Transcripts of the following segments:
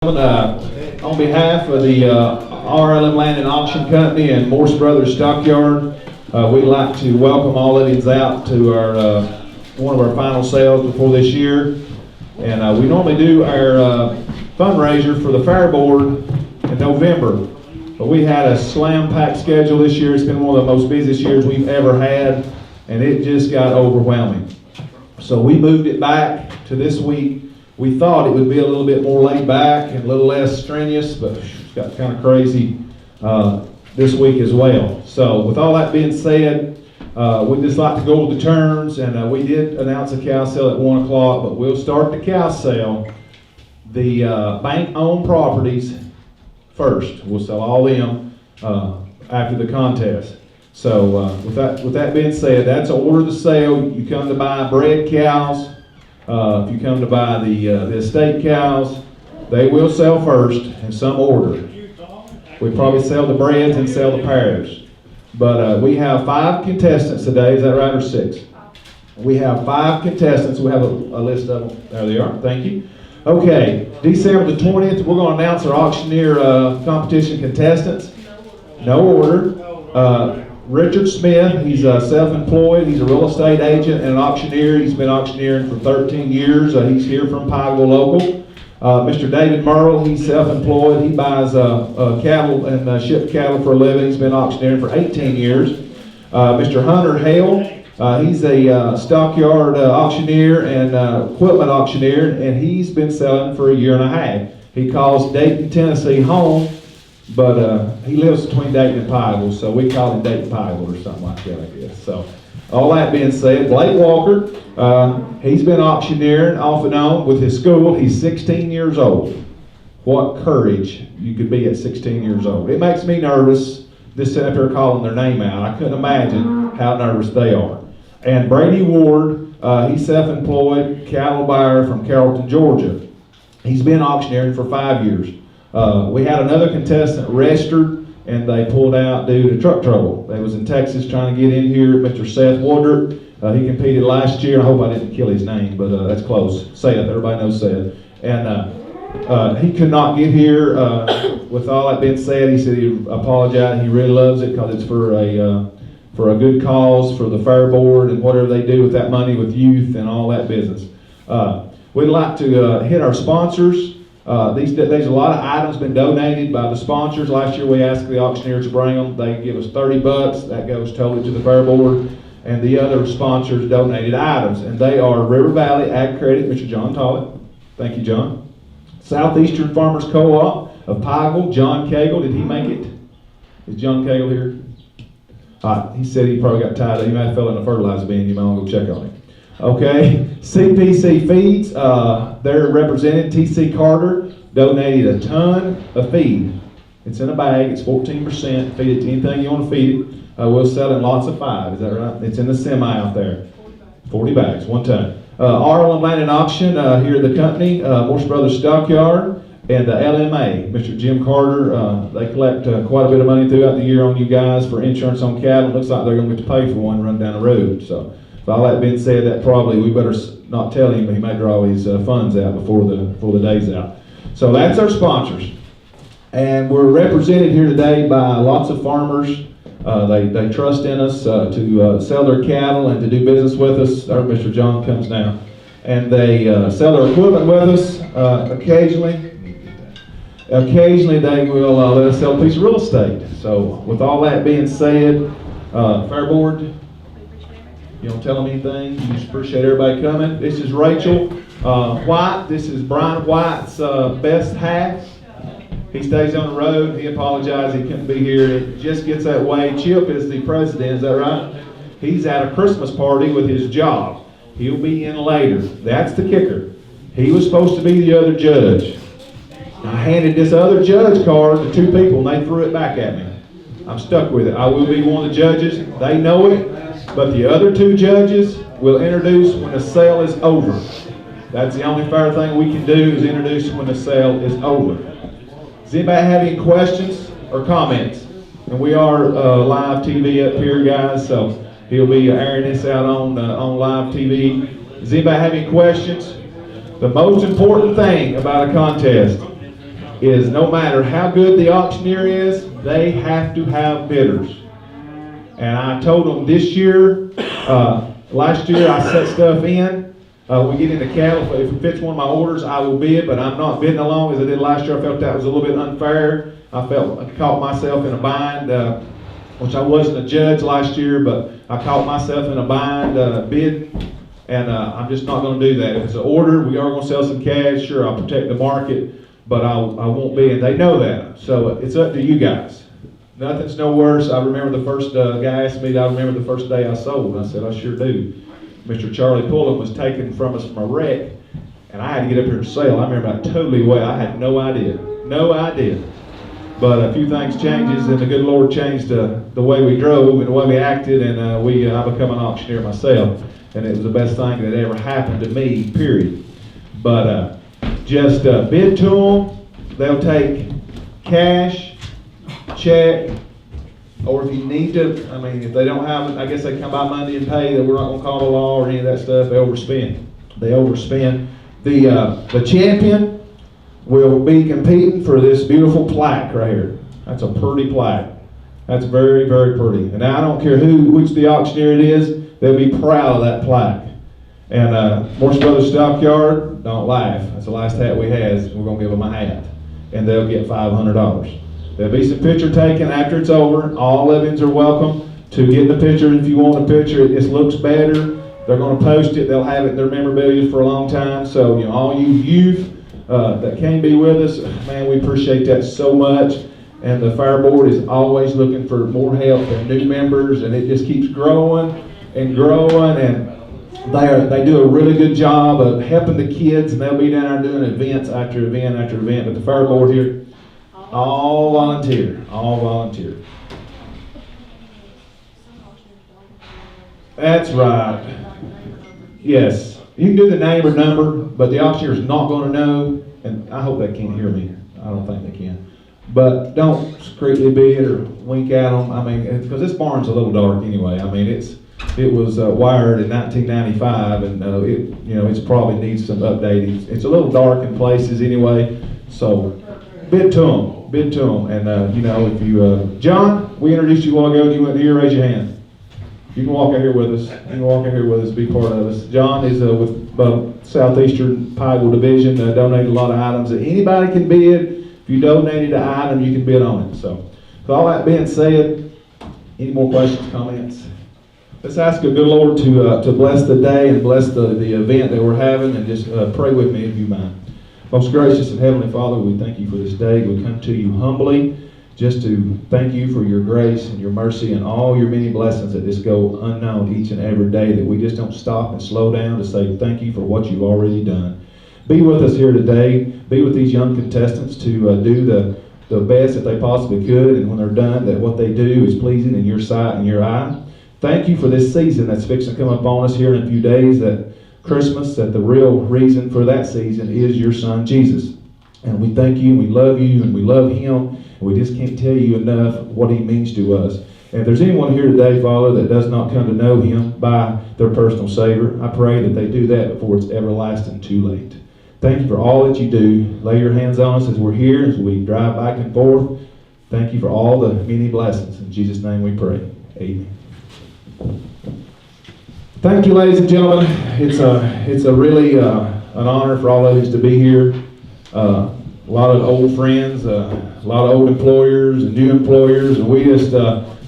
On behalf of the RLM Land and Auction Company and Morse Brothers Stockyard, we'd like to welcome all of you out to our one of our final sales before this year. And we normally do our fundraiser for the Fair Board in November, but we had a slam-packed schedule this year. It's been one of the most busiest years we've ever had, and it just got overwhelming. So we moved it back to this week. We thought it would be a little bit more laid back and a little less strenuous, but it's got kind of crazy this week as well. So with all that being said, we'd just like to go over the terms, and we did announce a cow sale at 1 o'clock, but we'll start the cow sale. The bank-owned properties first. We'll sell all them after the contest. So with that being said, that's an order to sale. You come to buy bred cows. If you come to buy the estate cows, they will sell first in some order. We probably sell the breds and sell the pairs. But we have 5 contestants today. Is that right, or 6? We have 5 contestants. We have a list of them. There they are. Thank you. Okay, December the 20th, we're going to announce our auctioneer competition contestants. No order. Richard Smith, he's self-employed. He's a real estate agent and an auctioneer. He's been auctioneering for 13 years. He's here from Pikeville local. Mr. David Merle, he's self-employed. He buys cattle and ships cattle for a living. He's been auctioneering for 18 years. Mr. Hunter Hale, he's a stockyard auctioneer and equipment auctioneer, and he's been selling for a year and a half. He calls Dayton, Tennessee home. But he lives between Dayton and Pikeville, so we call him Dayton Pikeville or something like that, I guess. So, all that being said, Blake Walker, he's been auctioneering off and on with his school. He's 16 years old. What courage you could be at 16 years old. It makes me nervous just sitting up here calling their name out. I couldn't imagine how nervous they are. And Brady Ward, he's self-employed cattle buyer from Carrollton, Georgia. He's been auctioneering for 5 years. We had another contestant registered, and they pulled out due to truck trouble. They was in Texas trying to get in here. Mr. Seth Woodard, he competed last year. I hope I didn't kill his name, but that's close. Seth, everybody knows Seth. And he could not get here. With all that being said, he said he apologized. He really loves it because it's for a good cause, for the Fair Board and whatever they do with that money with youth and all that business. We'd like to hit our sponsors. There's a lot of items been donated by the sponsors. Last year we asked the auctioneers to bring them. They give us $30. That goes totally to the Fair Board. And the other sponsors donated items. And they are River Valley Ag Credit, Mr. John Tollett. Thank you, John. Southeastern Farmers Co-op of Pikeville, John Cagle. Did he make it? Is John Cagle here? He said he probably got tired. He might have fell in the fertilizer bin. You might want to go check on him. Okay, CPC Feeds, they're represented. TC Carter donated a ton of feed. It's in a bag, it's 14%. Feed it to anything you want to feed it. We'll sell in lots of 5, is that right? It's in the semi out there. 40 bags, 1 ton. RLM Land and Auction, here at the company, Morse Brothers Stockyard, and the LMA, Mr. Jim Carter. They collect quite a bit of money throughout the year on you guys for insurance on cattle. Looks like they're going to get to pay for one run down the road. So. With all that being said, that probably we better not tell him, but he may draw his funds out before the day's out. So that's our sponsors, and we're represented here today by lots of farmers. They trust in us to sell their cattle and to do business with us. Our Mr. John comes now, and they sell their equipment with us occasionally. Occasionally, they will let us sell a piece of real estate. So with all that being said, Fair Board. You don't tell them anything. You just appreciate everybody coming. This is Rachel White. This is Brian White's best half. He stays on the road. He apologized. He couldn't be here. It just gets that way. Chip is the president. Is that right? He's at a Christmas party with his job. He'll be in later. That's the kicker. He was supposed to be the other judge. I handed this other judge card to 2 people, and they threw it back at me. I'm stuck with it. I will be one of the judges. They know it. But the other 2 judges will introduce when the sale is over. That's the only fair thing we can do is introduce when the sale is over. Does anybody have any questions or comments? And we are live TV up here, guys, so he'll be airing this out on live TV. Does anybody have any questions? The most important thing about a contest is no matter how good the auctioneer is, they have to have bidders. And I told them this year, last year I set stuff in. We get into cattle, if it fits one of my orders, I will bid, but I'm not bidding along as I did last year. I felt that was a little bit unfair. I caught myself in a bind, which I wasn't a judge last year, but I caught myself in a bind bid, and I'm just not going to do that. If it's an order, we are going to sell some cash. Sure, I'll protect the market, but I won't be, and they know that. So it's up to you guys. Nothing's no worse. I remember the first guy asked me, I remember the first day I sold. I said, I sure do. Mr. Charlie Pullen was taken from us from a wreck, and I had to get up here and sell. I remember I totally away. I had no idea. But a few things changes, and the good Lord changed the way we drove and the way we acted, and I become an auctioneer myself, and it was the best thing that ever happened to me, period. But just bid to them. They'll take cash, check, or if you need to, if they don't have it, I guess they come by Monday and pay. That we're not going to call the law or any of that stuff. They overspend. The champion will be competing for this beautiful plaque right here. That's a pretty plaque. That's very, very pretty. And I don't care which the auctioneer it is, they'll be proud of that plaque. And Morse Brothers Stockyard, don't laugh. That's the last hat we had. We're going to give them a hat. And they'll get $500. There'll be some picture taken after it's over. All Levians are welcome to get the picture. If you want a picture, it just looks better. They're going to post it. They'll have it in their memorabilia for a long time. So, all you youth that can be with us, man, we appreciate that so much. And the fire board is always looking for more help and new members, and it just keeps growing and growing. And they do a really good job of helping the kids, and they'll be down there doing events after event after event. But the fire board here, all volunteer. That's right. Yes, you can do the name or number, but the auctioneer is not going to know, and I hope they can't hear me. I don't think they can. But don't discreetly bid or wink at them. Because this barn's a little dark anyway. It was wired in 1995, and it's probably needs some updating. It's a little dark in places anyway, so bid to them. And if you, John, we introduced you a while ago, and you went here, raise your hand. You can walk out here with us. Be part of us. John is with Southeastern Pikeville Division, donated a lot of items that anybody can bid. If you donated an item, you can bid on it. So, with all that being said, any more questions, comments? Let's ask the good Lord to bless the day and bless the event that we're having, and just pray with me if you mind. Most gracious and Heavenly Father, we thank you for this day. We come to you humbly just to thank you for your grace and your mercy and all your many blessings that just go unknown each and every day, that we just don't stop and slow down to say thank you for what you've already done. Be with us here today. Be with these young contestants to do the best that they possibly could, and when they're done, that what they do is pleasing in your sight and your eye. Thank you for this season that's fixing to come upon us here in a few days, that Christmas, that the real reason for that season is your Son, Jesus. And we thank you, and we love you, and we love him, and we just can't tell you enough what he means to us. And if there's anyone here today, Father, that does not come to know him by their personal Savior, I pray that they do that before it's everlasting too late. Thank you for all that you do. Lay your hands on us as we're here, as we drive back and forth. Thank you for all the many blessings. In Jesus' name we pray. Amen. Thank you, ladies and gentlemen. It's a really an honor for all of us to be here. A lot of old friends, a lot of old employers and new employers, and we just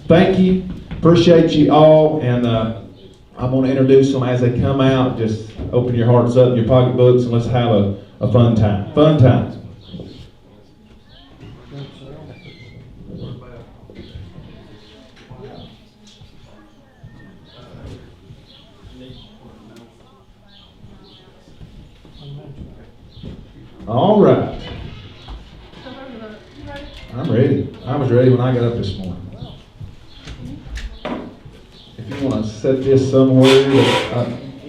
thank you, appreciate you all, and I'm going to introduce them as they come out. Just open your hearts up and your pocketbooks, and let's have a fun time. Fun times. All right. I'm ready. I was ready when I got up this morning. If you want to set this somewhere,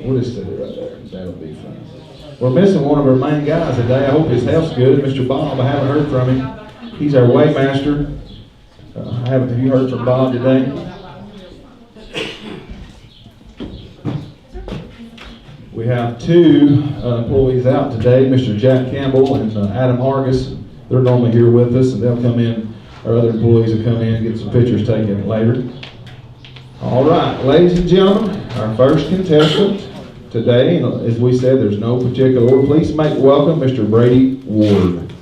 we'll just set it right there. That'll be fine. We're missing one of our main guys today. I hope his health's good. Mr. Bob, I haven't heard from him. He's our weighmaster. Have you heard from Bob today? We have two employees out today, Mr. Jack Campbell and Adam Hargis. they're normally here with us, and they'll come in, our other employees will come in and get some pictures taken later. All right, ladies and gentlemen, our first contestant today, and as we said, there's no particular order. Please make welcome Mr. Brady Ward.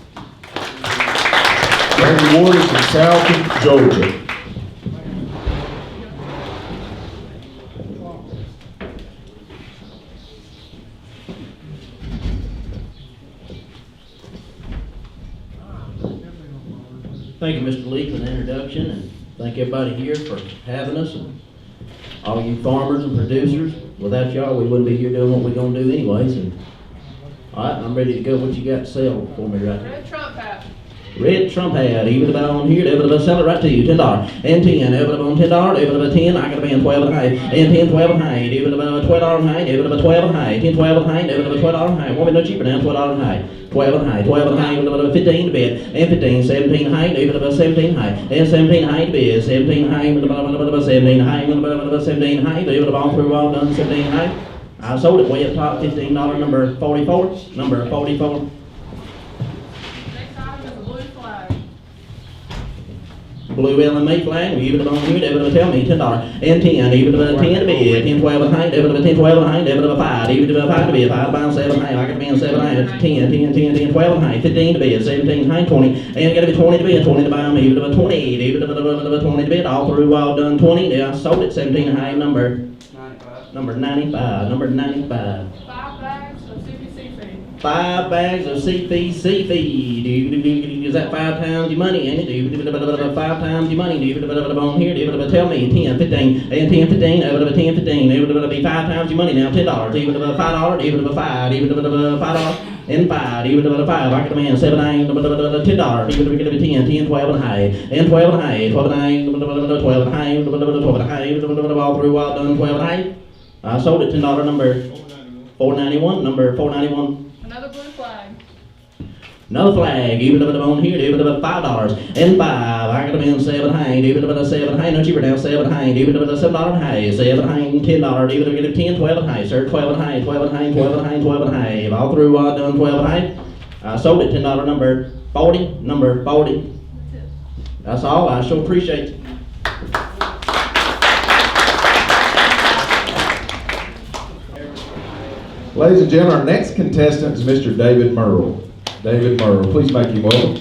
Brady Ward is from South Georgia. Thank you, Mr. Lee, for the introduction, and thank everybody here for having us, and all you farmers and producers. Without y'all, we wouldn't be here doing what we're gonna do anyways. And all right, I'm ready to go. What you got to sell for me right now? Red Trump hat. Red Trump hat, even about on here, they're gonna sell it right to you, $10 and 10, they're gonna on $10, they're gonna 10, I gotta be on 12 and a half, and 10, 12 and a half, they're gonna $12 and a half, they're gonna 12 and a half, 10, 12 and a half, they're gonna $12 and a half, won't be no cheaper now, $12 and a half. 12 and a half, 12 and a half, they're gonna 15 to bid, and 15, 17 and a half, they're gonna 17 and a half, and 17 and a half to bid, 17 and a half, 17 and a half, 17 and a half, they're gonna all through all done, 17 and a half. I sold it way at the top, $15, number 44, number 44. Next item is a blue flag. Blue LMA flag, we even on here, they're gonna tell me $10 and 10, even about 10 to bid, 10, 12 and a half, they're gonna 10, 12 and a half, they're gonna 5, even about 5 to bid, 5 bound 7 and a half, I gotta be on 7 and a half, 10, 10, 10, 10, 12 and a half, 15 to bid, 17 and a half, 20, and gotta be 20 to bid, 20 to buy me, even about 20, even about 20 to bid, all through, all done 20, then I sold it 17 and a half, number 95, number 95. 5 bags of CPC feed. 5 bags of CPC feed. Is that 5 times your money, ain't it? 5 times your money. On here, tell me 10, 15, and 10, 15, 10, 15. It would be 5 times your money now, $10. Even $5, even $5, even $5 and 5, even $5. I could demand 7, $10. Even $10, 10, 12 and a half, and 12 and a half, 12 and a half, 12 and a half, 12 and a half, all through, all done, 12 and a half. I sold it $10, number 491, number 491. Another blue flag. Another flag, even if it's on here, even if it's $5 and 5. I got them in 7 and a half, even if it's 7 and a half, no cheaper now, 7 and a half, even if it's $7 and a half, 7 and a half, $10, even if it's 10, 12 and a half, sir, 12 and a half, 12 and a half, 12 and a half, 12 and a half. All through, done 12 and a half. I sold it $10, number 40, number 40. That's it. That's all. I sure appreciate it. Ladies and gentlemen, our next contestant is Mr. David Merle. David Merle, please make him welcome.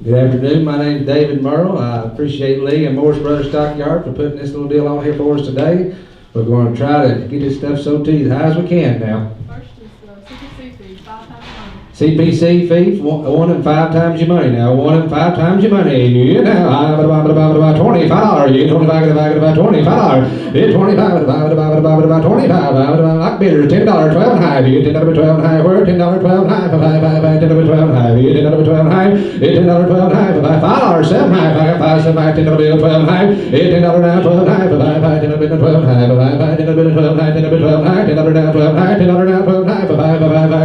Good afternoon, my name is David Merle. I appreciate Lee and Morris Brothers Stockyard for putting this little deal on here for us today. We're going to try to get this stuff sold to you as high as we can now. First is the CPC feed, 5 times money. CPC fee, 1 and 5 times your money now. 1 and 5 times your money. You now, $25. You $25, $25. It's $25, $25. Like bidders, $10, 12 and a half. You $10, 12 and a half. Where $10, 12 and a half. $10, 12 and a half. You $10, 12 and a half. It's $10, 12 and a half. $5, 7 and a half. I got 5, 7 and a half. $10, 12 and a half. It's $10 now, 12 and a half. $10, 12 and a half. $10, 12 and a half. $10, 12 and a half. $10, 12 and a half. $10, 12 and a half. $10, now, 12 and a half. $10, now, 12 and a half.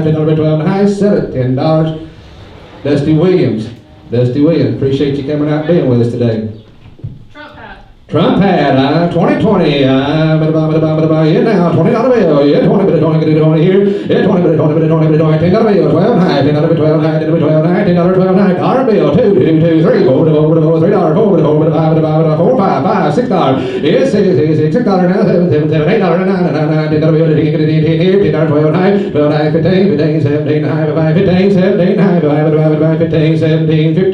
$10, 12 and a half. Sell it. $10. Dusty Williams. Dusty Williams, appreciate you coming out and being with us today. Trump hat. Trump hat, 2020, yeah now, $20 bill, yeah, 20 here, yeah, 20, $10 bill, 12 and a half, $10, 12 and a half, $10, 12 and a half, $10, 12 and a half, dollar bill, 2, 3, $4, $3, $4, 5, $6, yeah, $6 now, $7, $8, $9, $10 bill, $10 here, $10, 12 and a half, 12 and a half, 15, 17 and a half, 15, 17 and a half, 15, 17, 15,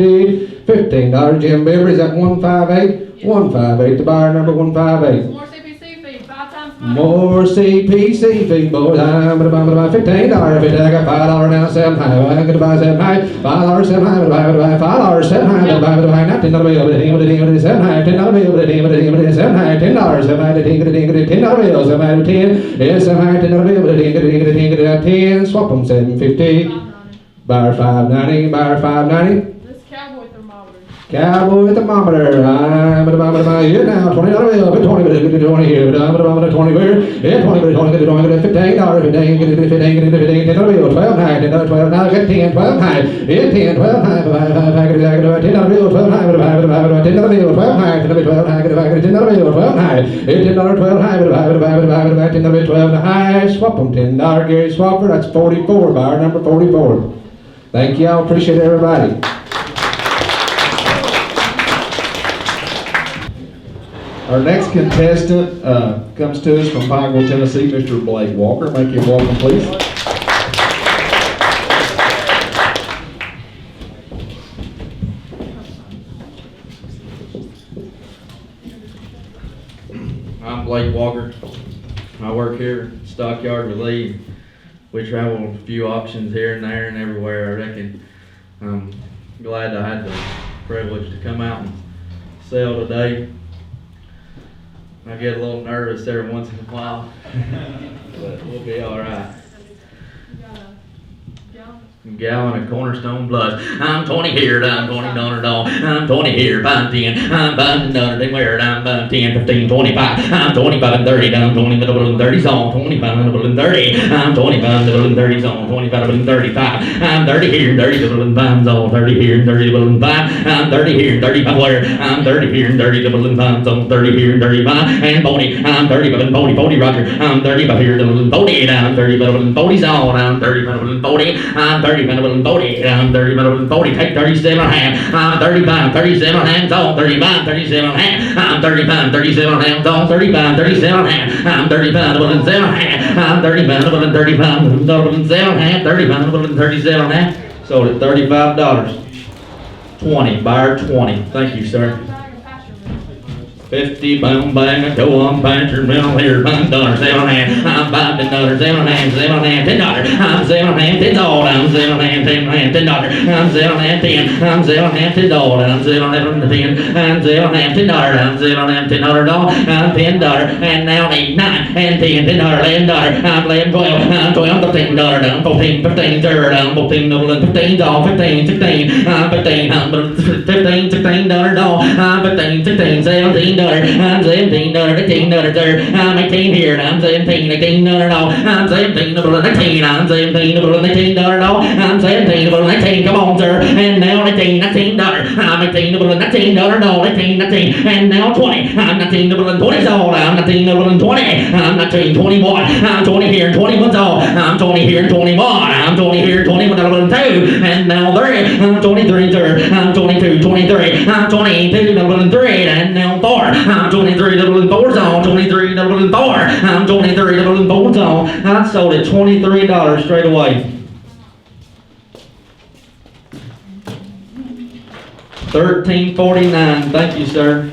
$15, Jim Beaver, is that 158? 158, the buyer number 158. More CPC feed, 5 times money. More CPC fee, boys. I'm $15. $15. I got $5 now, 7 high. I got to buy 7 high. $5, 7 high. $5, 7 high. $5, $10 bill. 7 high. $10 bill. 7 high. $10. 7 high. $10 bill. 7 high. 10. Yes, 7 high. $10 bill. 10. Swap them. 750. $5.90. Buyer 590. Buyer 590. This cowboy thermometer. Cowboy thermometer, I'm here now, $20 bill, $20, $20 here, $20 here, yeah, $20, $20, $15, $15, $10 bill, $12 high, $10, $12 now, get $10, $12 high, yeah, $10, $12 high, $10 bill, $12 high, $10 bill, $12 high, $10 bill, $12 high, $10 bill, $12 high, yeah, $10, $12 high, $10 bill, $12 high, swap them, $10, Gary Swapper, that's 44, bar number 44. Thank y'all, appreciate everybody. Our next contestant comes to us from Pikeville, Tennessee, Mr. Blake Walker. Make him welcome, please. I'm Blake Walker. I work here at Stockyard with Lee. We travel a few auctions here and there and everywhere, I reckon. I'm glad I had the privilege to come out and sell today. I get a little nervous every once in a while, but we'll be all right. You got a gallon? Gallon of Cornerstone Blush. I'm 20 here, I'm 20 $, I'm 20 here, I'm 10, I'm buying another thing where I'm buying 10, 15, 25, I'm 25 and 30, I'm 20 middle and 30 on, 25 middle and 30, I'm 25 middle and 30 on, 25 and 35, I'm 30 here, 30 middle and 5 on, 30 here, 30 middle and 5, I'm 30 here, 35 where, I'm 30 here, 30 middle and 5 on, 30 here, 35, and 40, I'm 30 and 40, 40 Roger, I'm 30 here, middle and 40, I'm 30 middle and 40 on, I'm 30 middle and 40, I'm 30 middle and 40, I'm 30 middle and 40, take 37 and a half, I'm 35, 37 and a half, on 35, 37 and a half, I'm 35, 37 and a half, on 35, 37 and a half, I'm 35, double and 7 and a half, I'm 35, double and 35, double and 7 and a half, 35, double and 37 and a half, sold at $35, 20, buyer 20, thank you, sir. Bag of pasture milk. 50 pound bag of go on pasture middle here, $5, 7 and a half, I'm $5, $7 and a half, $7 and a half, $10, I'm 7 and a half, $10, I'm 7 and a half, $10 and a half, $10, I'm 7 and a half, $10, I'm 7 and a half, $10, I'm 7 and a half, $10, I'm 7 and a half, $10, I'm 7 and a half, $10, I'm $10, and now 8, 9, and 10, $10, $11, I'm 11, 12, I'm 12, $15, I'm 14, 15, I'm 14, double and 15, $15, 16, I'm 15, I'm 15, $16, I'm 15, 16, 17, I'm 17, $18, sir, I'm 18 here, I'm 17, $18, I'm 17, double and 19, I'm 17, double and $18, I'm 17, double and 19, come on, sir, and now 19, $19, I'm 18, double and $19, 18, 19, and now 20, I'm 19, double and 20, all, I'm 19, double and 20, I'm 19, 21, I'm 20 here, 21's all, I'm 20 here, 21, I'm 20 here, 21, double and 2, and now 3, I'm 23, sir, I'm 22, 23, I'm 22, double and 3, and now 4, I'm 23, double and 4's on, 23, double and 4, I'm 23, double and 4's on, I sold it $23 straight away. $13.49, thank you, sir.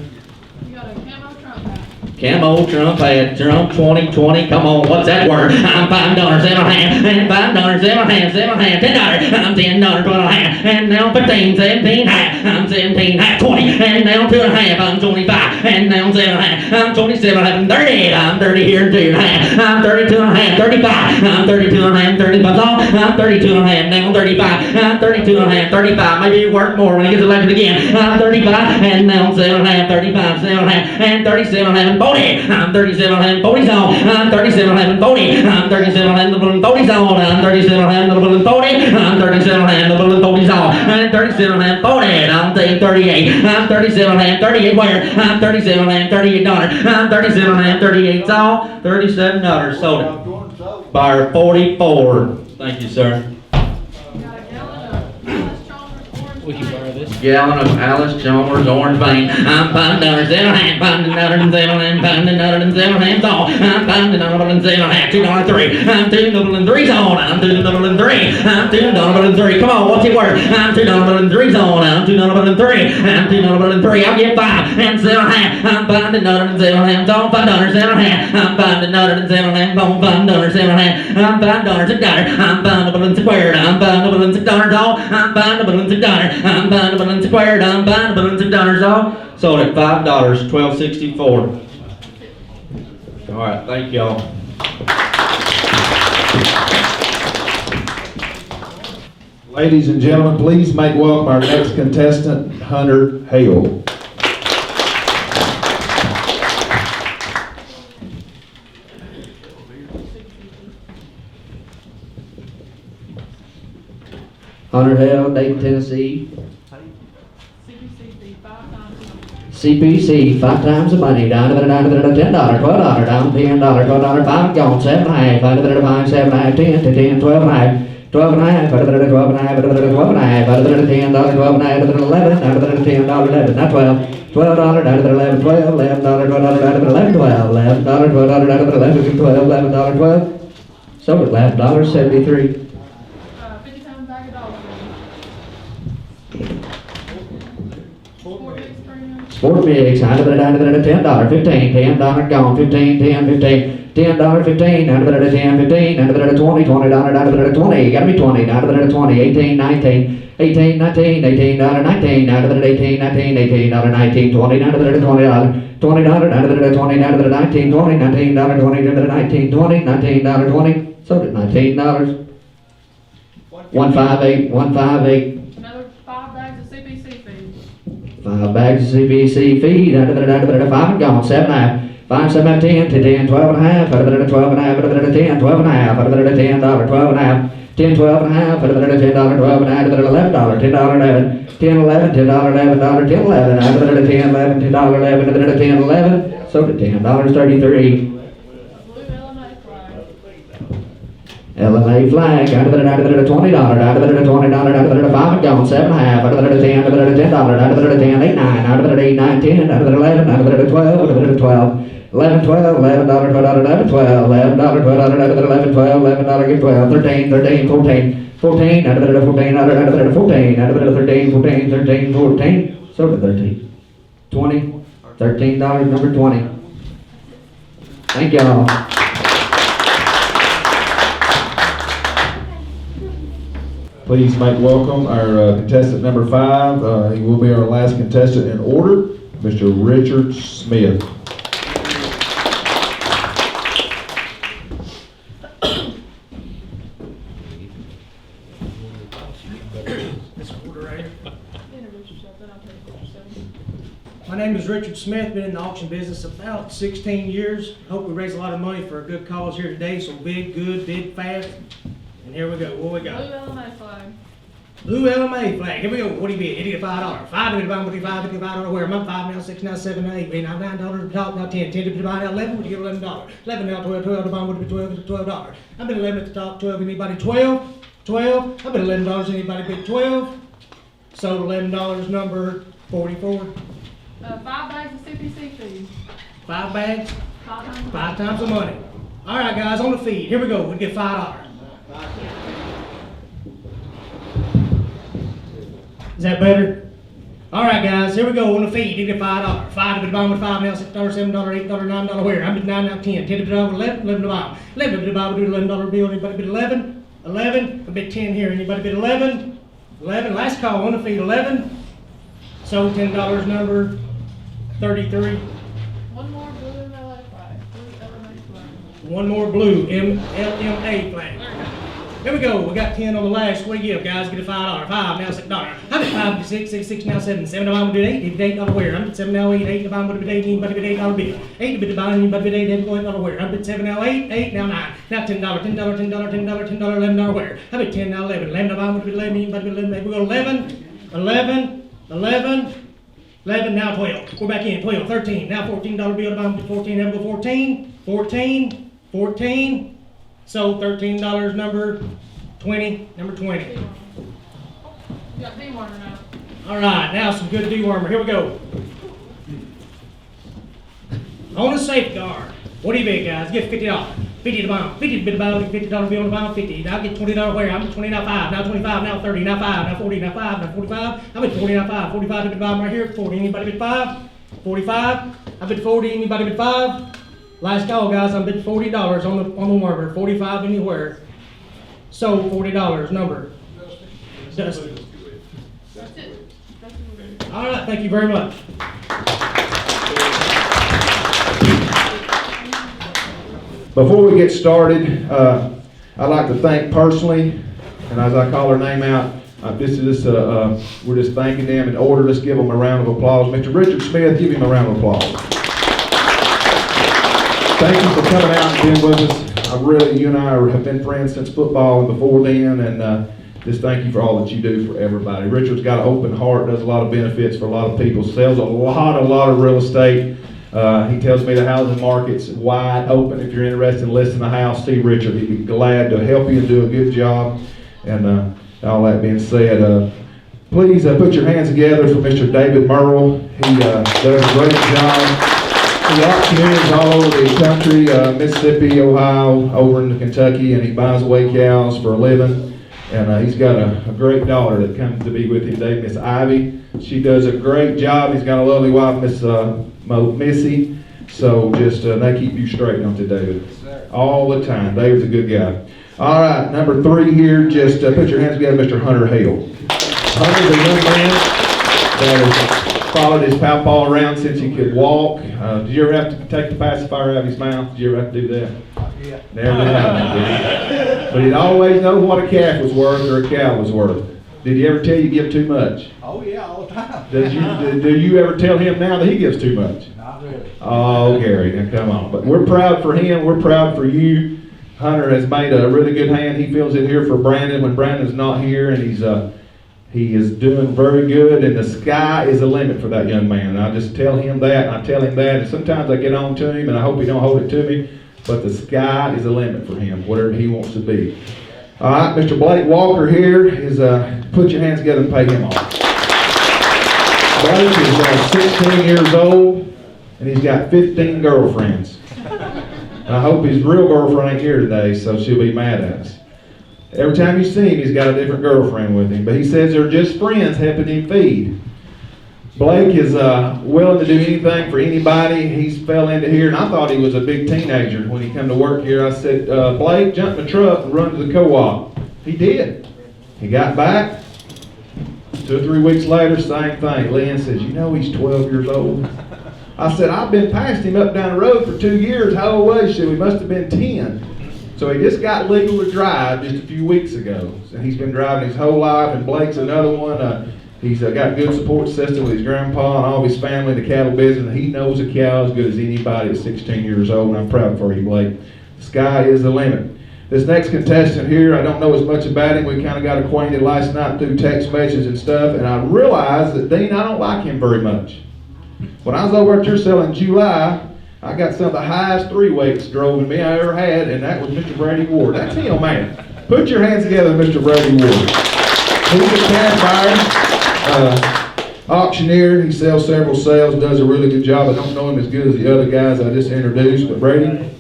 You got a camo trunk hat. Camo Trump hat, Trump 2020, come on, what's that word? I'm $5, 7 and a half, and $5, 7 and a half, 7 and a half, $10, I'm $10, 12 and a half, and now 15, 17 half, I'm 17 half, 20, and now 2 and a half, I'm 25, and now 7 and a half, I'm 27 and a half, and 30, I'm 30 here, 2 and a half, I'm 32 and a half, 35, I'm 32 and a half, 35 on, I'm 32 and a half, now 35, I'm 32 and a half, 35, maybe you work more when he gets elected again, I'm 35, and now 7 and a half, 35, 7 and a half, and 37 and a half, and 40, I'm 37 and 40 on, I'm 37 and 40, I'm 37 and 40 on, I'm 37 and 40, I'm 37 and 40 on, I'm 37 and 40, I'm 38, I'm 37 and 38 where, I'm 37 and $38, I'm 37 and 38 on, $37 sold it. Buyer 44, thank you, sir. You got a gallon of Alice Chalmers orange vein. Gallon of Alice Chalmers orange vein. I'm $5, 7 and a half, $5, 7 and $5, $7 and 7 and half on. I'm $5, 7 and 7 and a half, $2, 3. I'm $2, double and 3's on. I'm $2, double and 3. I'm $2, double and 3. Come on, what's it worth? I'm $2, double and 3's on. I'm $2, double and 3. I'm $2, double and 3. I'll get 5 and 7 and a half. I'm $5, $7 and 7 and half on. $5, 7 and a half. I'm $5, $7 and 7 and half on. $5, 7 and a half. I'm $5, $6. I'm $5, double and squared. I'm $5, double and $6 on. I'm $5, double and $6. I'm $5, double and squared. I'm $5, double and $6 on. Sold at $5, $12.64. All right, thank y'all. Ladies and gentlemen, please make welcome our next contestant, Hunter Hale. Hunter Hale, Dayton, Tennessee. CPCP 5 times the money. CPC, 5 times the money, down to the $10, $12, down $10, $12, 5 gone, 7 and a half, out of the 5, 7 and a half, 10 to 10, 12 and a half. 12 and a half, out of the 12 and a half, out of the 12 and a half, out of the $10, 12 and a half, out of the 11, out of the $10, 11, not 12. $12 out of the 11, 12, $11, $12 out of the 11, 12, $11, $12 out of the 11, 12, $11, 12. So at $11, 73. 50 times bag of dollar Sport mix premium. Sport mix, out of the $10, 15, $10 gone, 15, 10, 15. $10, 15, out of the 10, 15, out of the 20, $20, out of the 20, gotta be 20, out of the 20, 18, 19, 18, 19, $18, 19, out of the 18, 19, $18, 19, 20, out of the $20, $20, out of the 20, out of the 19, 20, $19, 20, out of the 19, 20, $19, 20, so did $19. 158, 158. Another 5 bags of CPC feed. 5 bags of CBC feed, out of the 5 and gone, 7 and a half. 5, 7, 10, to 10, 12 and a half, out of the 12 and a half, out of the 10, 12 and a half, out of the $10, 12 and a half, 10, 12 and a half, out of the $10, 12 and a half, out of the $11, $10, 11, 10, 11, $10, $11, 10, 11, out of the 10, 11, $10, 11, out of the 10, 11, so the $10, 33. Blue LMA flag. LMA flag, out of the $20, out of the $20, out of the 5 and gone, 7 and a half, out of the 10, out of the $10, out of the 10, 8, 9, out of the 8, 9, 10, out of the 11, out of the 12, out of the 12. 11, 12, $11, $12, 11, 12, $11, $12, out of the 11, 12, $11, get 12, 13, 13, 14, 14, out of the 14, out of the 14, out of the 13, 14, 13, 14, so the 13, 20, $13, number 20. Thank y'all. Please make welcome our contestant number 5. He will be our last contestant in order, Mr. Richard Smith. Introduce yourself, then I'll tell you about yourself. My name is Richard Smith, been in the auction business about 16 years. Hope we raise a lot of money for a good cause here today, so bid good, bid fast. And here we go, what we Blue got? LMA flag. Blue LMA flag, here we go, what do you bid? Hit it $5. 5 to be about $55, where am I? 5 now, 6 now, 7 now, 8 now, $9 to the top, now 10, 10 to be about now, 11, would you get $11? 11 now, 12, 12 to the bottom would be $12. I've been 11 at the top, 12, anybody 12? 12, I've been $11, anybody bid 12? Sold $11, number 44. 5 bags of CPC feed. 5 bags, 5 times. 5 times the money. All right, guys, on the feed. Here we go. We get $5. Is that better? All right, guys, here we go on the feed. You get $5. 5 to the bottom with 5 now, $6, $7, $8, $9 where? I'm at 9 now, 10. 10 to the bottom with 11, 11 to the bottom. 11 to the bottom with $11 bill. Anybody bid 11? 11. I bid 10 here. Anybody bid 11? 11. Last call on the feed. 11. Sold $10, number 33. One more blue LMA flag. Blue LMA flag. One more blue LMA flag. Here we go. We got 10 on the last. What do you give, guys? Get a $5. 5 now, $6. I'm at 5 to 6, 6, 6 now, 7. 7 to the bottom would be 8. If $8 where? I'm at 7 now, 8. 8 to the bottom would be 8. Anybody bid $8 bill. 8 to the bottom, anybody bid 8. Then go $8 where? I'm at 7 now, 8. 8 now, 9. Now $10, $10, $10, $10, $10, $11 where? I'm at 10 now, 11. 11 to the bottom would be 11. Anybody bid 11. We go 11, 11, 11. 11, now 12. We're back in. 12, 13. Now $14 bill to bottom, 14. Now we go 14, 14, 14. So $13, number 20, number 20. You got dewormer now. All right, now some good dewormer. Here we go. On a safeguard. What do you bid, guys? Get $50. 50 to the bottom. 50 to the bottom. $50 bill on the bottom. 50. Now get $20 where? I'm at 20 now 5. Now 25. Now 30. Now 5. Now 40. Now 5. Now 45. I'm at 40 now 5. 45 to the bottom right here. 40. Anybody bid 5? 45. I bid 40. Anybody bid 5? Last call, guys. I bid $40 on the wormer. 45 anywhere. Sold $40. Number. Dusty. That's it. That's it. All right. Thank you very much. Before we get started, I'd like to thank personally, and as I call her name out, We're just thanking them in order. Let's give them a round of applause. Mr. Richard Smith, give him a round of applause. Thank you for coming out and being with us. You and I have been friends since football and before then, and just thank you for all that you do for everybody. Richard's got an open heart, does a lot of benefits for a lot of people, sells a lot of real estate. He tells me the housing market's wide open. If you're interested in listing a house, see Richard. He'd be glad to help you and do a good job. And all that being said, please put your hands together for Mr. David Merle. He does a great job. He auctioneers all over the country, Mississippi, Ohio, over into Kentucky, and he buys away cows for a living. And he's got a great daughter that comes to be with him today, Miss Ivy. She does a great job. He's got a lovely wife, Miss Missy. So just they keep you straight, don't they, David? Yes, all the time. David's a good guy. All right, number 3 here. Just put your hands together, Mr. Hunter Hale. Hunter's a young man that has followed his pawpaw around since he could walk. Did you ever have to take the pacifier out of his mouth? Did you ever have to do that? Yeah. Never did that. But he'd always know what a calf was worth or a cow was worth. Did he ever tell you give too much? Oh yeah, all the time. Do you ever tell him now that he gives too much? Not really. Oh, Gary, now come on. But we're proud for him. We're proud for you. Hunter has made a really good hand. He fills in here for Brandon when Brandon's not here, and he is doing very good, and the sky is the limit for that young man. And I just tell him that, and I tell him that, and sometimes I get on to him, and I hope he don't hold it to me, but the sky is the limit for him, whatever he wants to be. All right, Mr. Blake Walker here is, put your hands together and pay him off. Blake is 16 years old, and he's got 15 girlfriends. I hope his real girlfriend ain't here today, so she'll be mad at us. Every time you see him, he's got a different girlfriend with him, but he says they're just friends helping him feed. Blake is willing to do anything for anybody. He's fell into here, and I thought he was a big teenager when he come to work here. I said, Blake, jump in the truck and run to the co-op. He did. He got back. 2 or 3 weeks later, same thing. Lynn says, you know he's 12 years old. I said, I've been past him up down the road for 2 years. How old was he? She said, he must have been 10. So he just got legal to drive just a few weeks ago. So he's been driving his whole life, and Blake's another one. He's got good support system with his grandpa and all of his family in the cattle business. He knows a cow as good as anybody at 16 years old, and I'm proud for you, Blake. The sky is the limit. This next contestant here, I don't know as much about him. We kind of got acquainted last night through text messages and stuff, and I realized that Dean, I don't like him very much. When I was over at your sale in July, I got some of the highest 3 weights drove in me I ever had, and that was Mr. Brady Ward. That's him, man. Put your hands together, Mr. Brady Ward. He's a cash buyer, auctioneer. He sells several sales, does a really good job. I don't know him as good as the other guys I just introduced, but Brady,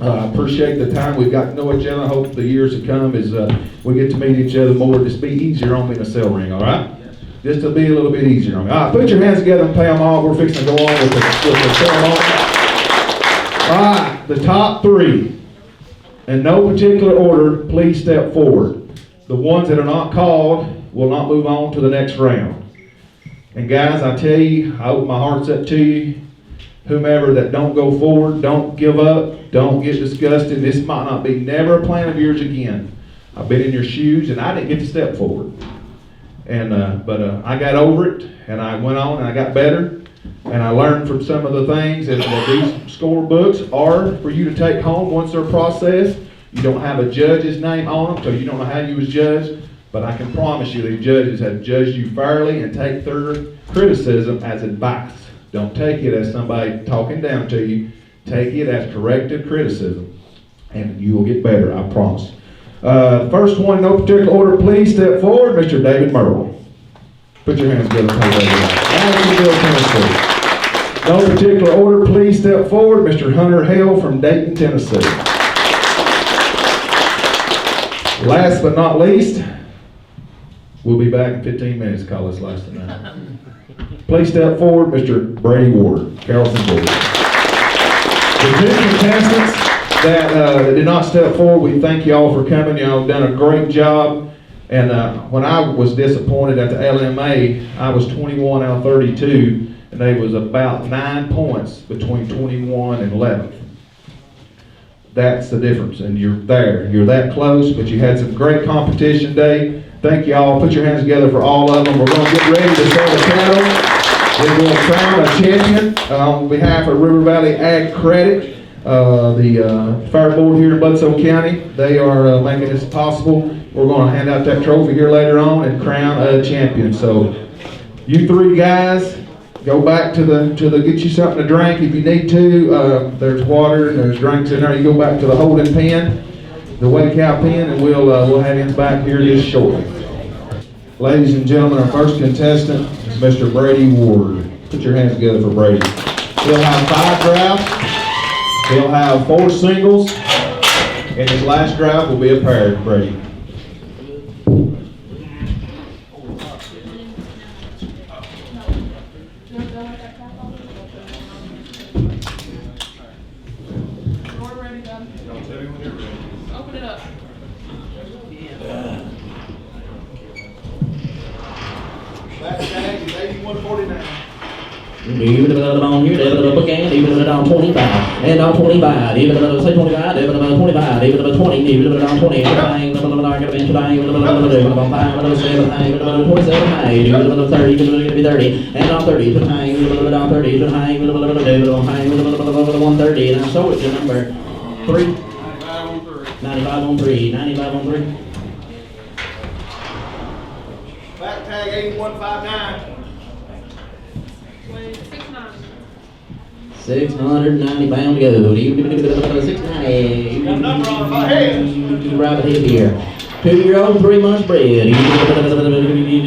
I appreciate the time we've got to know each other. I hope the years to come is we get to meet each other more. Just be easier on me in a sale ring, all right? Just to be a little bit easier on me. All right, put your hands together and pay them off. We're fixing to go on with the ceremony. All right, the top 3. In no particular order, please step forward. The ones that are not called will not move on to the next round. And guys, I tell you, I open my hearts up to you. Whomever that don't go forward, don't give up, don't get disgusted. This might not be never a plan of yours again. I've been in your shoes and I didn't get to step forward. And but I got over it, and I went on and I got better. And I learned from some of the things, and these scorebooks are for you to take home once they're processed. You don't have a judge's name on them, so you don't know how you was judged. But I can promise you these judges have judged you fairly, and take their criticism as advice. Don't take it as somebody talking down to you. Take it as corrective criticism, and you will get better, I promise. The first one, in no particular order, please step forward, Mr. David Merle. Put your hands together. Tennessee. No particular order, please step forward, Mr. Hunter Hale from Dayton, Tennessee. Last but not least, we'll be back in 15 minutes. Call us last tonight. Please step forward, Mr. Brady Ward, Carrollton, Georgia. The 2 contestants that did not step forward, we thank you all for coming. Y'all have done a great job. And when I was disappointed at the LMA, I was 21 out of 32, and there was about 9 points between 21 and 11th. That's the difference, and you're there. You're that close, but you had some great competition day. Thank you all. Put your hands together for all of them. We're going to get ready to sell the cattle. We're going to crown a champion on behalf of River Valley Ag Credit, the fire board here in Bledsoe County. They are making this possible. We're going to hand out that trophy here later on and crown a champion. So you three guys, go back to the get you something to drink if you need to. There's water and there's drinks in there. You go back to the holding pen, the weigh cow pen, and we'll have him back here just shortly. Ladies and gentlemen, our first contestant is Mr. Brady Ward. Put your hands together for Brady. He'll have 5 drafts. He'll have 4 singles, and his last draft will be a pair, Brady. We're ready, done. Open it up. Last tag is 8149. Even if it's on here, even if it's again, even if it's on 25, and on 25, even if it's say 25, even if it's 25, even if it's 20, even if it's on 20, even if it's on 5, even if it's on 5, even if it's 7, even if it's 27, even if it's 30, even if it's 30, and on 30, even if it's on 30, even if it's on 5, even if it's on 130, and I sold it to number 3. 95 on 3, 95 on 3. Back tag 8159. 690. 690 pound to go. 690. Number on my head. Rabbit head here. 2-year-old, 3 months bred.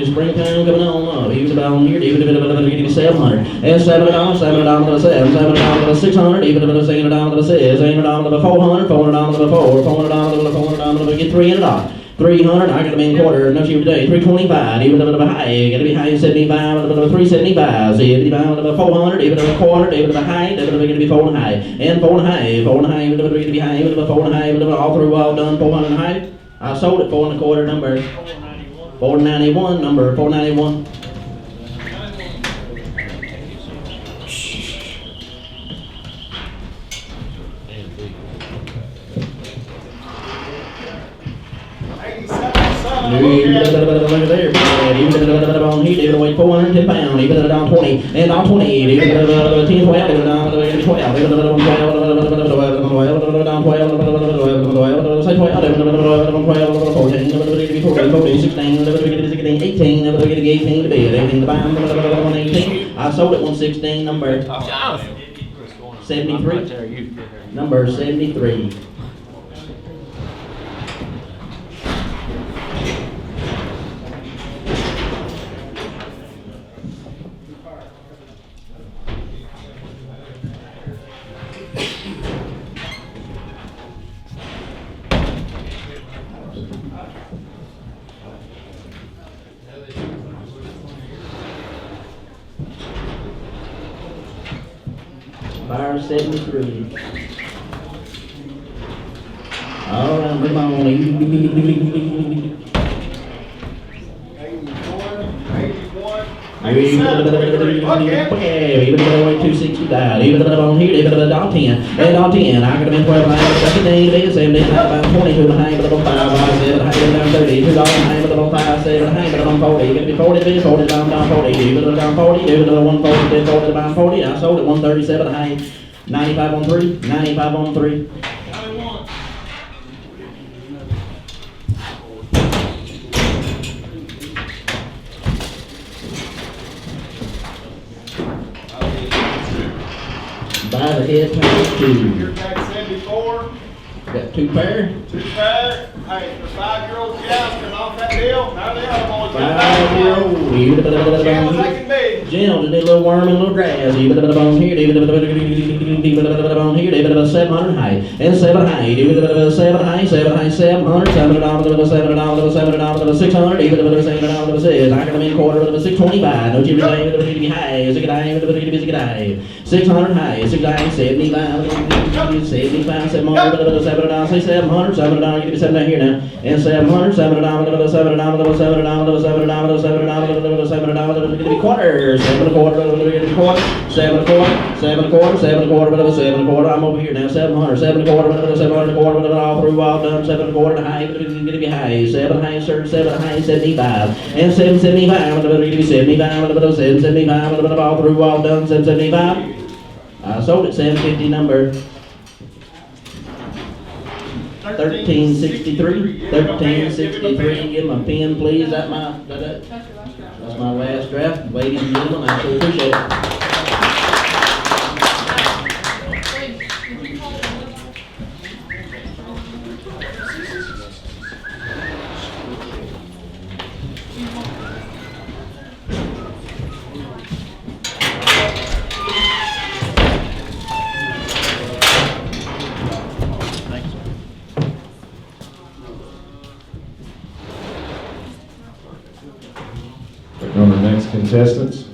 Springtime coming on up. Even about on here, even if it's 700. And $7, $7 to 7, $7 to 600. Even if it's $800 to 6, $800 to 400, $400 to 4, $400 to get $300. 300, I got them in quarter, no cheaper today. 325, even a bit of a high, gotta be high 75, a bit of a 375, 75, a 400, even a quarter, even a high, even a gonna be 4 and high, and 4 and high, 4 and high, even a gonna be high, even a 4 and high, even a all through all done, 400 and high. I sold it 4 and a quarter, number 491, number 491. Even if it's on heat, even weight 410 pounds, even if it's on 20, and on 20, even if it's 10, 12, even if it's on 12, even if it's on 12, say 12, even if it's on 12, 14, even if it's 14, 14, 16, even if it's 16, 18, even if it's 18 to bed, 18 to buy, 118. I sold it 116, number 73. Number 73. Fire 73. All right, come on. 265, even if it's on here, even if it's on 10, and on 10, I could have been 12, 15, 17, 22, even if it's on 5, 7, 30, $2, even if it's on 5, 7, even if it's on 40, even if it's 40, 40, down 40, even if it's on 40, even if it's on 140, 40, down 40, I sold it 137, 95 on 3, 95 on 3. By the head times 2. Your tag 74. Got 2 pair. 2 pair. Hey, the 5-year-old cows coming off that deal. Now they are boys. 5-year-old. Even if it's Jim, just need a little worm and a little grass. Even if it's on here, even if it's on here, even if it's 700 high, and 7 high, even if it's 7 high, 7 high, $700, $700, $700, $600, even if it's $700, $600. I got them in quarter, even if it's 625. No cheaper today, even if it's high, is it high, even if it's high. 600 high, 6 high, 75, 75, 700, $7, say $700, $7, give me 7 down here now. And $700, $7, $7, $7, give me quarters, 7 1/4, give me quarter, 7 1/4, 7 1/4, 7 1/4, 7 1/4. I'm over here now, 700, 7 1/4, 7 1/4, all through, all done, 7 1/4, the high, give me high, 7 high, sir, 7 high, 75, and 775, give me 75, 775, all through, all done, 775. I sold it 750 number 1363. 1363. Give my pen, please. That's my that's my last draft, ladies and gentlemen. I so appreciate it. On the next contestants.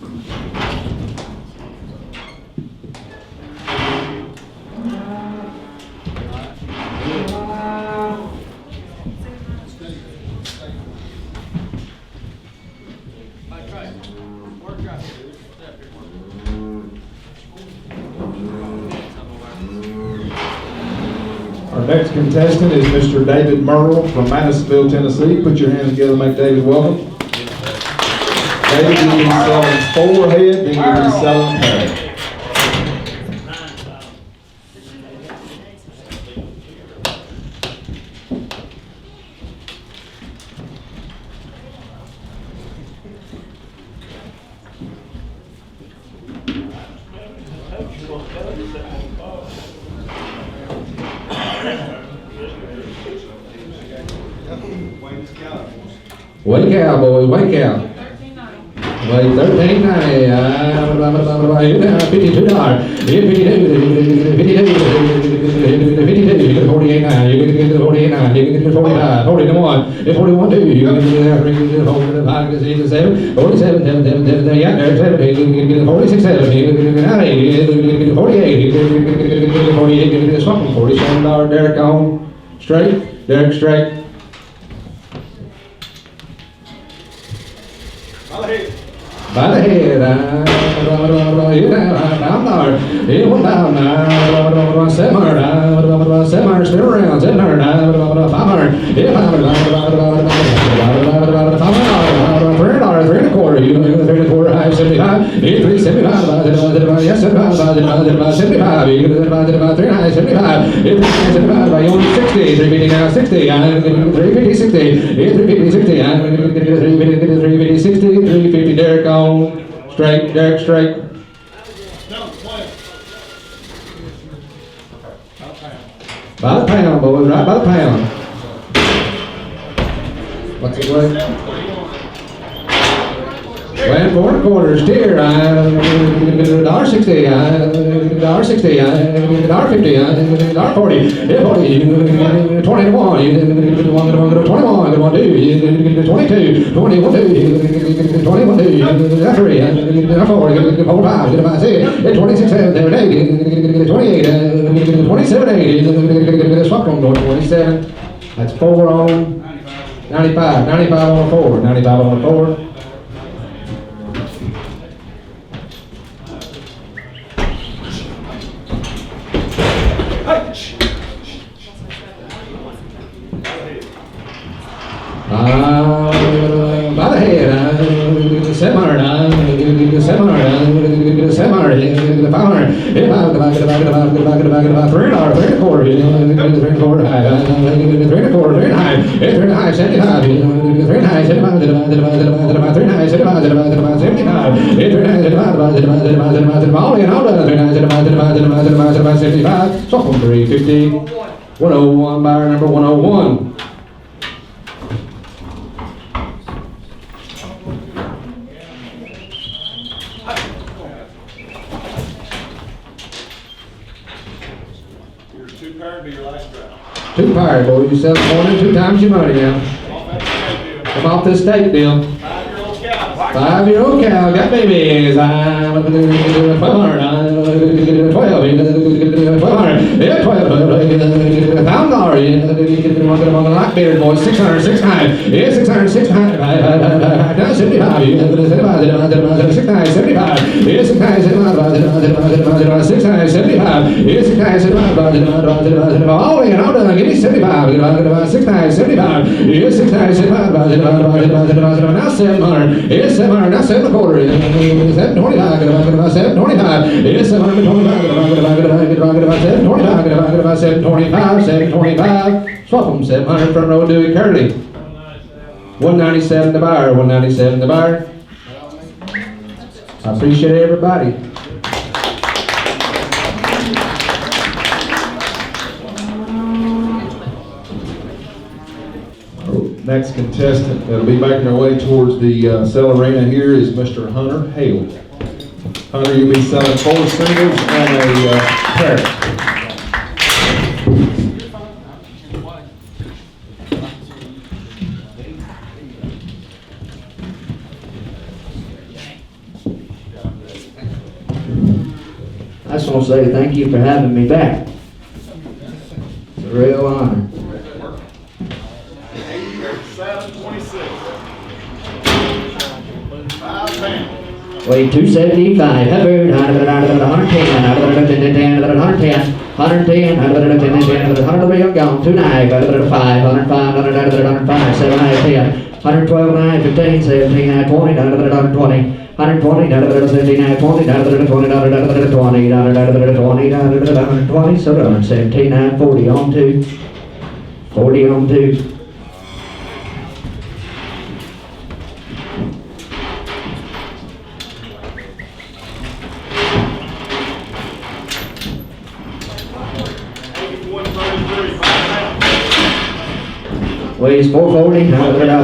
Our next contestant is Mr. David Merle from Madisonville, Tennessee. Put your hands together and make David welcome. David, you'll be selling 4 head, then you'll be selling pay. Wake cow, boys, wake cow. Wait, $13.90. $52. $52. $48.9. You can get the $48.9. You can get the $45. $41. $41.2. You can get the $45. $47. $47. Yeah, there's $17. You can get the $46.7. You can get the $98. You can get the $48. You can get the $48. You can get the $47. Derek on straight. Derek straight. By the head, down there, it went down, 700, 700, spin around, 700, 500, 500, $3 3 1/4, you can $3 1/4, high 75, 375, yes, 75, 75, you can $3 high 75, 75, by only 60, 350 now, 60, 350, 60, 350, 60, 350, 60, 350, Derek on. Straight, Derek, straight. By the pound, boys, right by the pound. What's it worth? Well, 4 1/4, steer, $1.60, $1.60, $1.50, $1.40, $40, 20 to 1, you get 1, get 1, 21, get 1, 2, you get 22, 21, 2, you get 21, 2, you get 3, you get 4, you get 4, 5, you get 5, 6, 26, 7, 8, you get 28, 27, 8, you get swap on 27, that's 4 on 95, 95 on 4, 95 on 4. By the head, 700, 700, 700, 500, 500, $3, $3 1/4, high, $3 1/4, high, $3 high, 75, $3 high, 75, 3 high, 75, 75, 75, all in, all done, 3 high, 75, 75, so 350, 101, buyer number 101. Two pair, boy. You sell it more than 2 times your money now. Come off this steak deal. 5-year-old cow. Got babies. 1200. 12. 1200. Yeah, $1,000. on the lock beard, boys. 600, 600. Yeah, 600, 600. 75. 600, 75. Yeah, 600, 75. 600, 75. Yeah, 600, 75. All in, all done. Give me 75. 600, 75. Yeah, 600, 75. Now 700. Yeah, 700. Now 7 quarter. 725. 725. Yeah, 725. 725. 725. 725. Swap them. 700 front row, do it curly. 197 the buyer. 197 the buyer. I appreciate everybody. Next contestant that'll be making their way towards the sale arena here is Mr. Hunter Hale. Hunter, you'll be selling 4 singles and a pair. I just want to say thank you for having me back. It's a real honor. 726. Weigh 275. Hubbard, 110, 110, 110, 100 gone. 2 5, 105, 7 10, 112, 9, 15, 17, 9, 20, 120. 120, 79, 20, 20, 20, 120, so 117, 9, 40 on 2. 40 on 2. Weighs 440,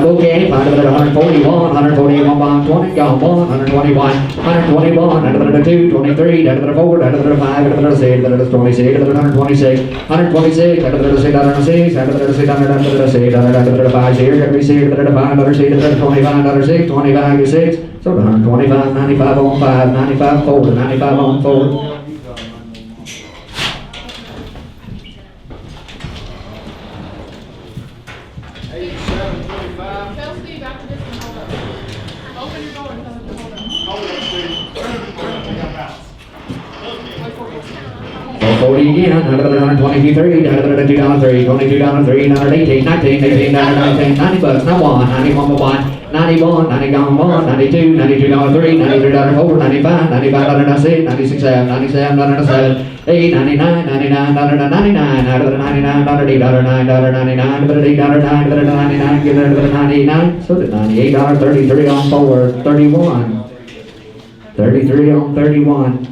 bouquet, 141, 141, 20, gone, 121, 121, 102, 23, 104, 105, 106, 126, 126, 126, 106, 106, 105, here, every seat, 105, 25, 25, 6, so 125, 95 on 5, 95 forward, 95 on 4. Tell Steve after this one, hold up. Open your door and tell him to hold up. Wait for it. 40 again, 123, 102, 22, 118, 19, 18, 19, 90 bucks, not one, 91 1, 91, 90 gone 1, 92, 92 3, 93 4, 95, 95 96, 96 7, 97 97, 8, 99, 99, 99, 99, 99, 99, 99, give it 99, so did 98, 33 on 4, 31, 33 on 31.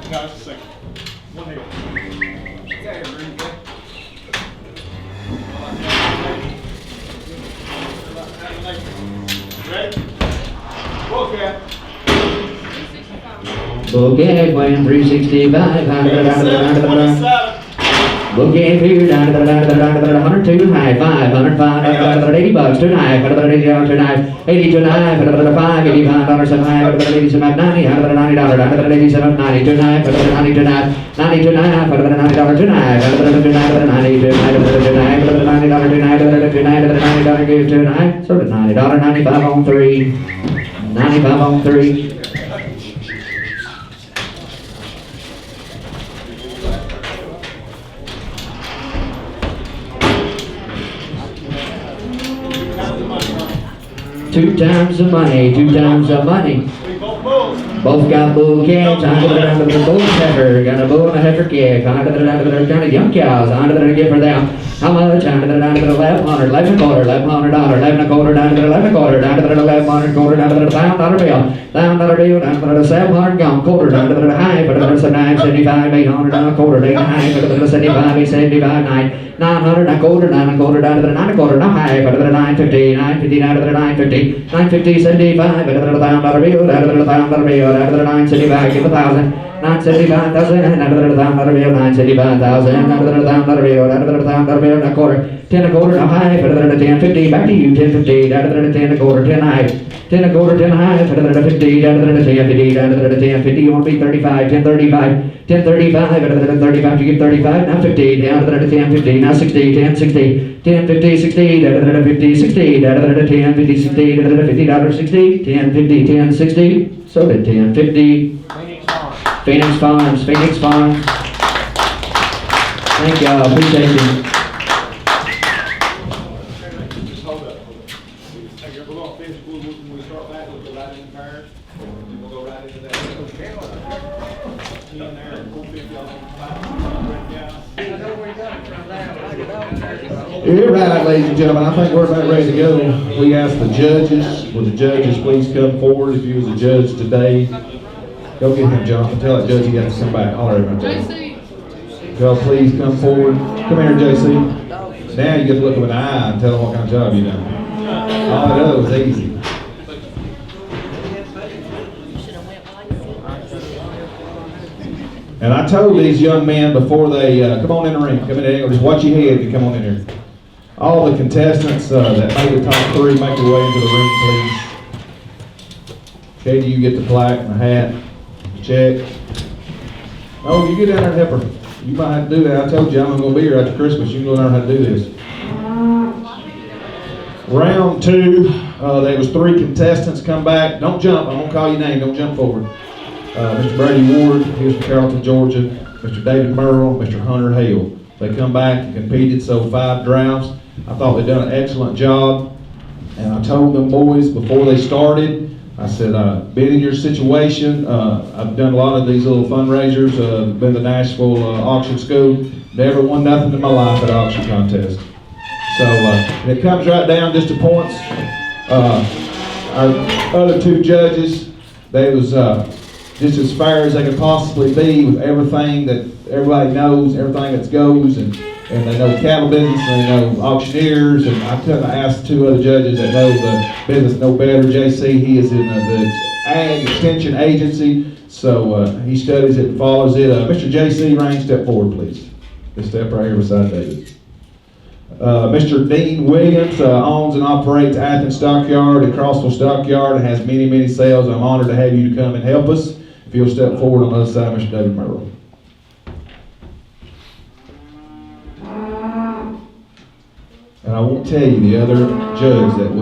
No, it's a second. One here. Ready? Okay. Bouquet, weighing 365, 727. Bouquet here, 102, high 5, 105, 80 bucks, 2 knife, 80 on 2 knife, 80 to 9, 5, 85, 7 high, 87, 90, $190, 87, 90, 2 knife, 90 to 9, 90 to 9, $90, 2 knife, 2 knife, 90 to 9, 2 knife, $90, 2 knife, 2 knife, $90, give 2 knife, so $90, 95 on 3, 95 on 3. Two times the money, 2 times the money. Both got bull calves, under the bull heifer, got a bull and a heifer calf, under the young cows, under the give for them. How much? Under the 1100, 11 and a quarter, $1,100, 11 and a quarter, down to the 11 and a quarter, down to the 1100 quarter, down to the $1,000 bill, $1,000 bill, down to the 700 gone quarter, down to the high, but the 975, 800 down a quarter, 8 high, but the 75, 875, 900 a quarter, 9 and a quarter, down to the 9 and a quarter, no high, but the 950, 950, down to the 950, 950, 75, but the $1,000 bill, down to the $1,000 bill, down to the 975, give 1,000. 975,000, down to the $1,000 bill, 975,000, down to the $1,000 bill, down to the $1,000 bit, a quarter, 10 a quarter, a high, 10, 15, back to you, 10, 15, down to 10 a quarter, 10 high, 10 a quarter, 10 high, 50, down to 10, 50, down to 10, 50, you want to be 35, 10, 35, 10, 35, 35, you get 35, now 50, down to 10, 50, now 60, 10, 60, 10, 50, 60, down to 50, 60, down to 10, 50, 60, down to 50, down to 60, 10, 50, 10, 60, so did 10, 50. Phoenix Farms, Phoenix Farms. Thank y'all, appreciate you. Just hold up. Hey, we're gonna finish, when we start back, we'll go right in the car, and we'll go right into that. In there, 450 on All right, ladies and gentlemen, I think we're about ready to go. We ask the judges, will the judges please come forward if you was a judge today? Go get him, Jonathan. Tell that judge he got to come back. Holler at him. JC, Y'all please come forward. Come here, JC. Now you get to look him in the eye and tell him what kind of job you done. All that other was easy. And I told these young men before they come on in the ring, come in there, just watch your head and come on in here. All the contestants that made the top three, make your way into the ring, please. Katie, you get the plaque and the hat. Check. Oh, you get down there and help her. You might have to do that. I told you I'm going to be here after Christmas. You can go learn how to do this. Round two, there was three contestants come back. Don't jump. I'm going to call your name. Don't jump forward. Mr. Brady Ward, he was from Carrollton, Georgia. Mr. David Merle, Mr. Hunter Hale. They come back and competed, so 5 drafts. I thought they'd done an excellent job. And I told them boys before they started, I said, been in your situation. I've done a lot of these little fundraisers, been to Nashville auction school. Never won nothing in my life at auction contest. So it comes right down just to points. Our other 2 judges, they was just as fair as they could possibly be with everything that everybody knows, everything that goes, and they know cattle business, and they know auctioneers, and I couldn't ask 2 other judges that know the business no better. JC, he is in the Ag Extension Agency, so he studies it and follows it. Mr. JC Rain, step forward, please. Just step right here beside David. Mr. Dean Williams owns and operates Athens Stockyard and Crossville Stockyard and has many, many sales. I'm honored to have you to come and help us. If you'll step forward on the other side, Mr. David Merrill. And I won't tell you the other judge that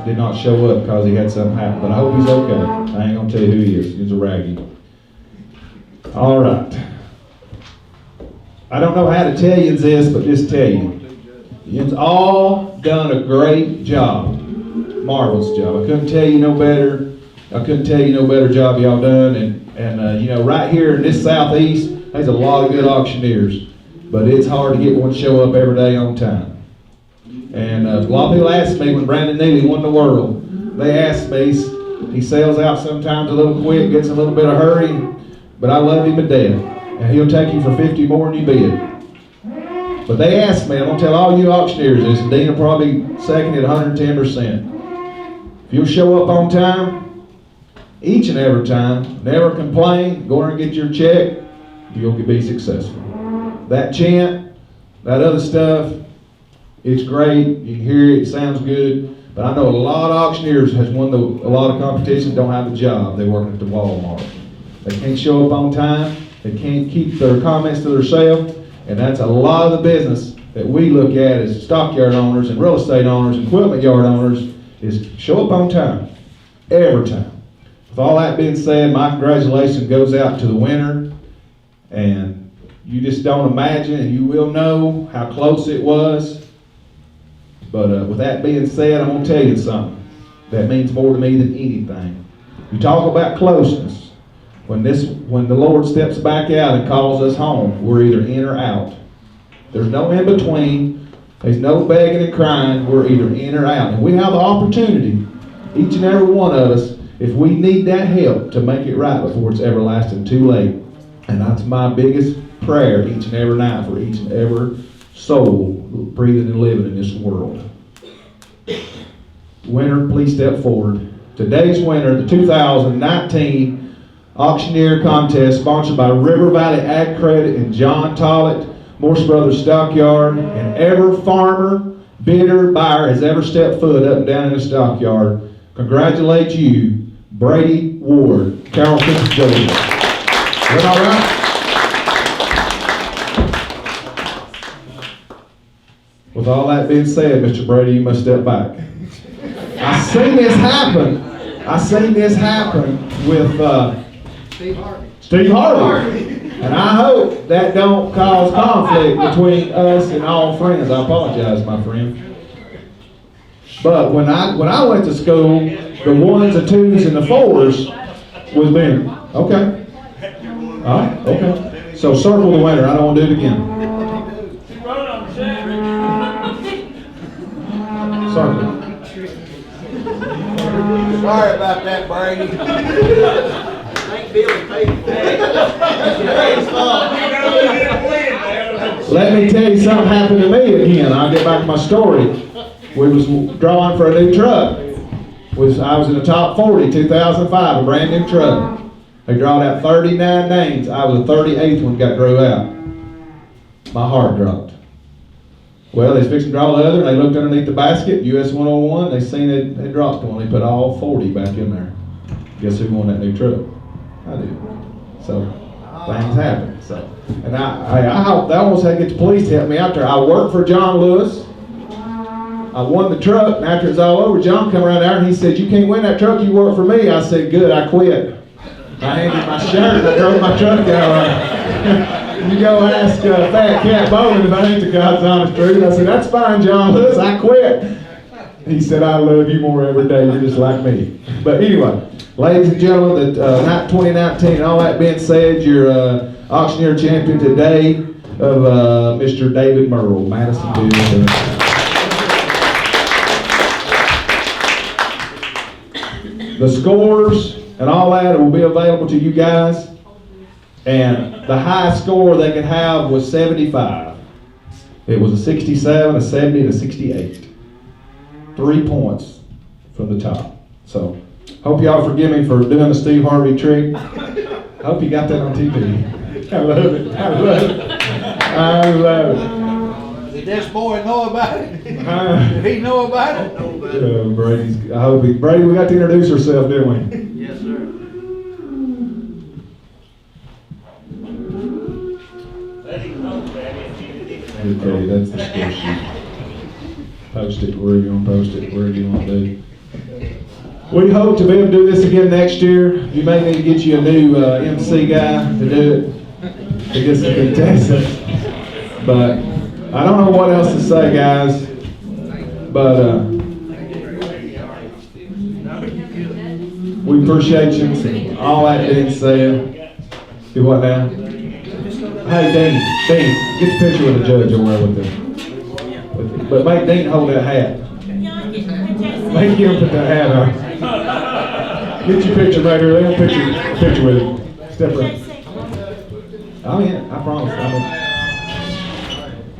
did not show up because he had something happen, but I hope he's okay. I ain't gonna tell you who he is. He's a raggy. All right. I don't know how to tell you this, but just tell you. You've all done a great job. Marvelous job. I couldn't tell you no better. I couldn't tell you no better job y'all done. And you know, right here in this southeast, there's a lot of good auctioneers, but it's hard to get one to show up every day on time. And a lot of people ask me when Brandon Neely won the world, they ask me, he sells out sometimes a little quick, gets a little bit of hurry, but I love him to death. And he'll take you for 50 more than you bid. But they ask me, I'm going to tell all you auctioneers this, and Dean will probably second at 110%. If you'll show up on time, each and every time, never complain, go and get your check, you'll be successful. That chant, that other stuff, it's great, you can hear it, it sounds good, but I know a lot of auctioneers has won a lot of competitions, don't have a job, they're working at the Walmart. They can't show up on time, they can't keep their comments to themselves, and that's a lot of the business that we look at as stockyard owners and real estate owners and equipment yard owners is show up on time, every time. With all that being said, my congratulations goes out to the winner, and you just don't imagine, and you will know how close it was. But with that being said, I'm going to tell you something that means more to me than anything. You talk about closeness. When the Lord steps back out and calls us home, we're either in or out. There's no in between. There's no begging and crying. We're either in or out. And we have the opportunity, each and every one of us, if we need that help, to make it right before it's everlasting too late. And that's my biggest prayer each and every night for each and every soul breathing and living in this world. Winner, please step forward. Today's winner, the 2019 Auctioneer Contest, sponsored by River Valley Ag Credit and John Tollett, Morse Brothers Stockyard, and every farmer, bidder, buyer has ever stepped foot up and down in the stockyard. Congratulate you, Brady Ward, Carroll County, Georgia. Is that all right? With all that being said, Mr. Brady, you must step back. I seen this happen. With Steve Harvey. And I hope that don't cause conflict between us and all friends. I apologize, my friend. But when I went to school, the 1s, the 2s, and the 4s was them. Okay. All right. Okay. So circle the winner. I don't want to do it again. Circle. Sorry about that, Brady. Let me tell you something happened to me again. I'll get back to my story. We was drawing for a new truck. I was in the top 40, 2005, a brand new truck. They drawed out 39 names. I was the 38th one got drew out. My heart dropped. Well, they was fixing to draw the other, and they looked underneath the basket, US 101, they seen it had dropped one. They put all 40 back in there. Guess who won that new truck? I did. So, things happen. So, and I hope that almost had to get the police to help me out there. I worked for John Lewis. I won the truck, and after it's all over, John come around there and he said, "You can't win that truck, you work for me." I said, "Good, I quit." I handed my shirt and I drove my truck out. You go ask Fat Cat Bowman if that ain't the God's honest truth. I said, "That's fine, John Lewis, I quit." He said, "I love you more every day, you're just like me." But anyway, ladies and gentlemen, 2019, and all that being said, your auctioneer champion today of Mr. David Merle, Madisonville. The scores and all that will be available to you guys. And the highest score they could have was 75. It was a 67, a 70, and a 68. 3 points from the top. So, hope y'all forgive me for doing the Steve Harvey trick. I hope you got that on TV. I love it. I love it. I love it. Did this boy know about it? Did he know about it? Brady, we got to introduce ourselves, didn't we? Yes, sir. Okay, that's the score sheet. Post it wherever you want to post it, wherever you want to do. We hope to be able to do this again next year. You may need to get you a new MC guy to do it, to get some contestants. But I don't know what else to say, guys. But we appreciate you. All that being said, do what now? Hey, Dean, get the picture with the judge over there with them. But make Dean hold that hat. Make him put that hat on. Get your picture right here. They want a picture with him. Step right. Oh yeah, I promise.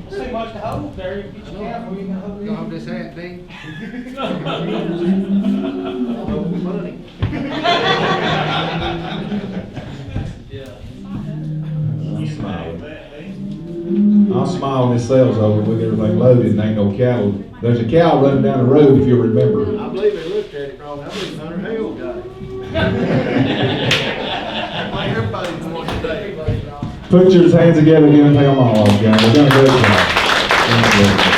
Too much to hold there. You get your camera, you can hold it. Hold this hat, Dean. I'll smile when this sale's over. We get everything loaded and ain't no cow. There's a cow running down the road, if you remember. I believe they looked at it wrong. I believe Hunter Hale got it. Like everybody's going today. Put your hands together and give them all off, guys. We're gonna do it.